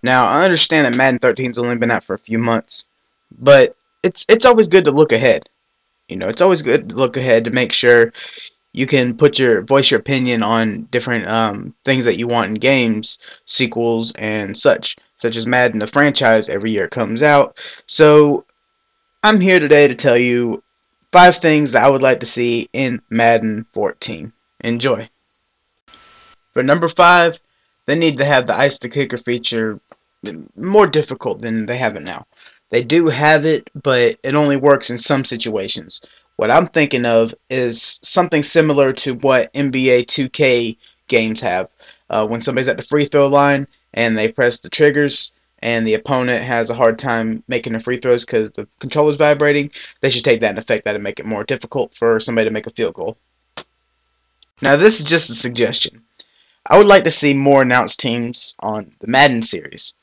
Now, I understand that Madden 13's only been out for a few months, but it's always good to look ahead. It's always good to look ahead to make sure you can voice your opinion on different things that you want in games, sequels, and such as Madden, the franchise. Every year it comes out. So I'm here today to tell you 5 things that I would like to see in Madden 14. Enjoy. For number 5, they need to have the Ice the Kicker feature more difficult than they have it now. They do have it, but it only works in some situations. What I'm thinking of is something similar to what NBA 2K games have. When somebody's at the free throw line and they press the triggers and the opponent has a hard time making the free throws because the controller's vibrating, they should take that and affect that and make it more difficult for somebody to make a field goal. Now, this is just a suggestion. I would like to see more announced teams on the Madden series.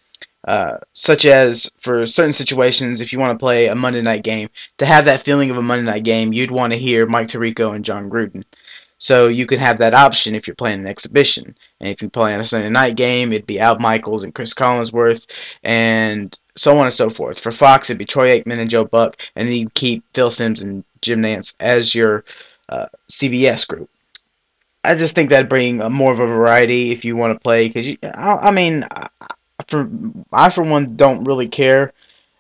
Such as for certain situations, if you want to play a Monday night game, to have that feeling of a Monday night game, you'd want to hear Mike Tirico and John Gruden. So you could have that option if you're playing an exhibition. And if you're playing a Sunday night game, it'd be Al Michaels and Chris Collinsworth and so on and so forth. For Fox, it'd be Troy Aikman and Joe Buck, and then you keep Phil Simms and Jim Nantz as your CBS group. I just think that'd bring more of a variety if you want to play. Because I mean, for I for one don't really care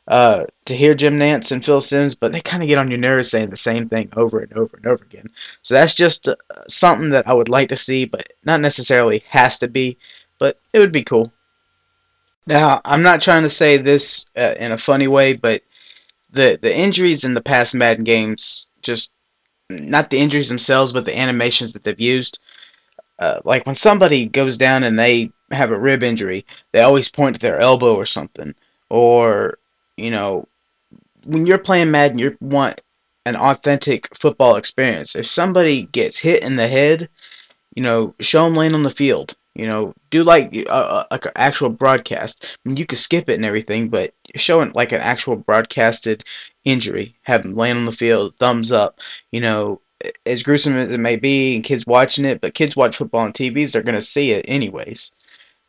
to hear Jim Nantz and Phil Simms, but they kind of get on your nerves saying the same thing over and over and over again. So that's just something that I would like to see, but not necessarily has to be, but it would be cool. Now, I'm not trying to say this in a funny way, but the injuries in the past Madden games, just not the injuries themselves, but the animations that they've used. Like when somebody goes down and they have a rib injury, they always point to their elbow or something. Or, you know, when you're playing Madden, you want an authentic football experience. If somebody gets hit in the head, show them laying on the field. Do like an actual broadcast. I mean, you could skip it and everything, but showing like an actual broadcasted injury, have them laying on the field, thumbs up. You know, as gruesome as it may be, and kids watching it, but kids watch football on TVs, they're gonna see it anyways.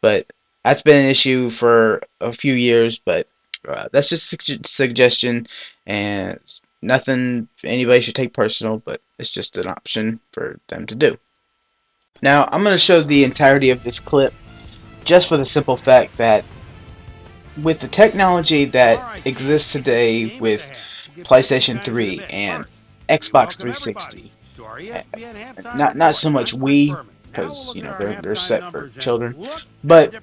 But that's been an issue for a few years, but that's just a suggestion, and nothing anybody should take personal, but it's just an option for them to do. Now, I'm going to show the entirety of this clip just for the simple fact that with the technology that exists today with PlayStation 3 and Xbox 360, not so much Wii, because they're set for children, but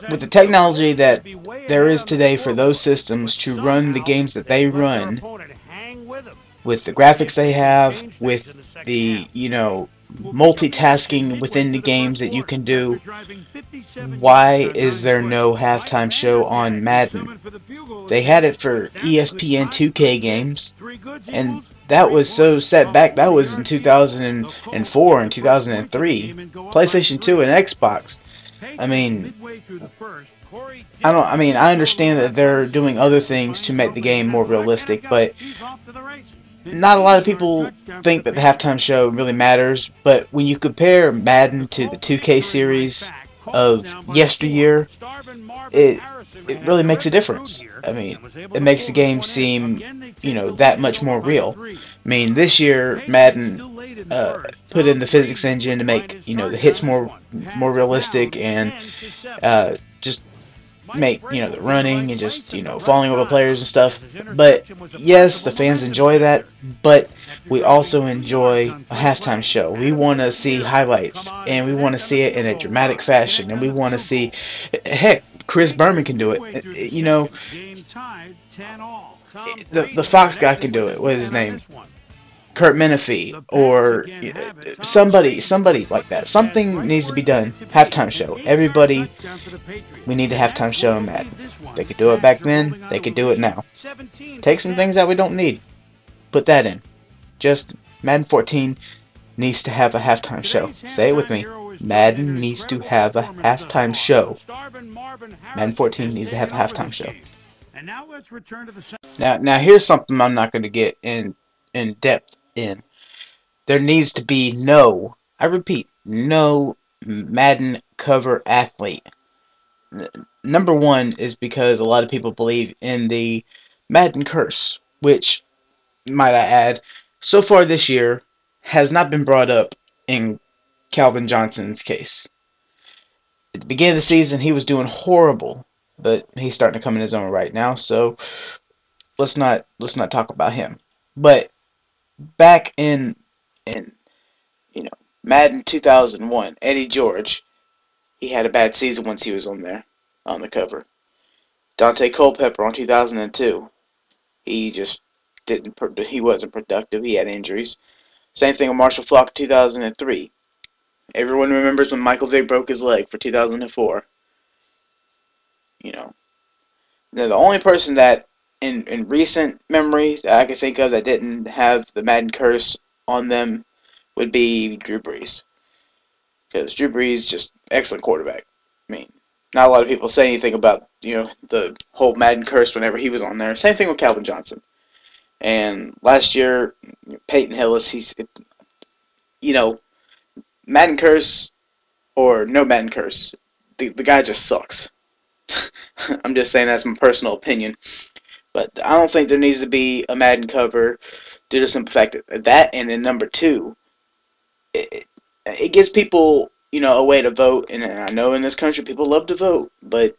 with the technology that there is today for those systems to run the games that they run, with the graphics they have, with the multitasking within the games that you can do, why is there no halftime show on Madden? They had it for ESPN 2K games, and that was so set back. That was in 2004 and 2003. PlayStation 2 and Xbox. I mean, I don't. I mean, I understand that they're doing other things to make the game more realistic, but not a lot of people think that the halftime show really matters. But when you compare Madden to the 2K series of yesteryear, it it really makes a difference. I mean, it makes the game seem, that much more real. I mean, this year Madden put in the physics engine to make the hits more realistic and just make the running and just falling over players and stuff. But yes, the fans enjoy that, but we also enjoy a halftime show. We want to see highlights, and we want to see it in a dramatic fashion, and we want to see, heck, Chris Berman can do it. The Fox guy can do it. What is his name? Kurt Menefee or somebody like that. Something needs to be done. Halftime show. Everybody, we need a halftime show in Madden. They could do it back then. They could do it now. Take some things that we don't need. Put that in. Just Madden 14 needs to have a halftime show. Say it with me. Madden needs to have a halftime show. Madden 14 needs to have a halftime show. Now here's something I'm not going to get in depth in. There needs to be no, I repeat, no Madden cover athlete. Number one is because a lot of people believe in the Madden curse, which, might I add, so far this year has not been brought up in Calvin Johnson's case. At the beginning of the season, he was doing horrible, but he's starting to come in his own right now. So let's not talk about him. But back in you know Madden 2001, Eddie George, he had a bad season once he was on there on the cover. Dante Culpepper on 2002, he just didn't. He wasn't productive. He had injuries. Same thing with Marshall Faulk 2003. Everyone remembers when Michael Vick broke his leg for 2004. You know, the only person that in recent memory that I could think of that didn't have the Madden curse on them would be Drew Brees. Because Drew Brees just excellent quarterback. I mean, not a lot of people say anything about the whole Madden curse whenever he was on there. Same thing with Calvin Johnson. And last year, Peyton Hillis, you know Madden curse or no Madden curse, the guy just sucks. I'm just saying that's my personal opinion. But I don't think there needs to be a Madden cover due to the simple fact that, and then number two, it gives people a way to vote, and I know in this country people love to vote, and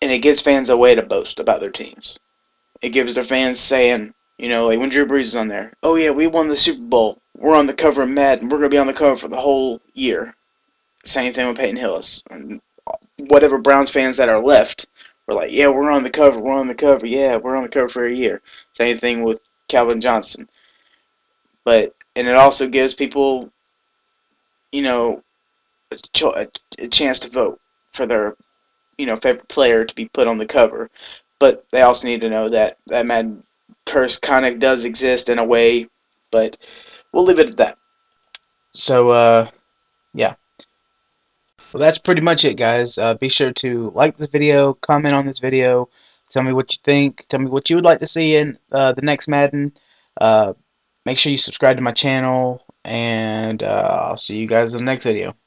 it gives fans a way to boast about their teams. It gives their fans saying, like when Drew Brees is on there, oh yeah, we won the Super Bowl. We're on the cover of Madden. We're gonna be on the cover for the whole year. Same thing with Peyton Hillis. And whatever Browns fans that are left were like, yeah, we're on the cover. We're on the cover. Yeah, we're on the cover for a year. Same thing with Calvin Johnson. And it also gives people, you know, a chance to vote for their, favorite player to be put on the cover. But they also need to know that that Madden curse kind of does exist in a way, but we'll leave it at that. So, yeah. Well, that's pretty much it, guys. Be sure to like this video, comment on this video, tell me what you think, tell me what you would like to see in the next Madden. Uh, Make sure you subscribe to my channel, and I'll see you guys in the next video.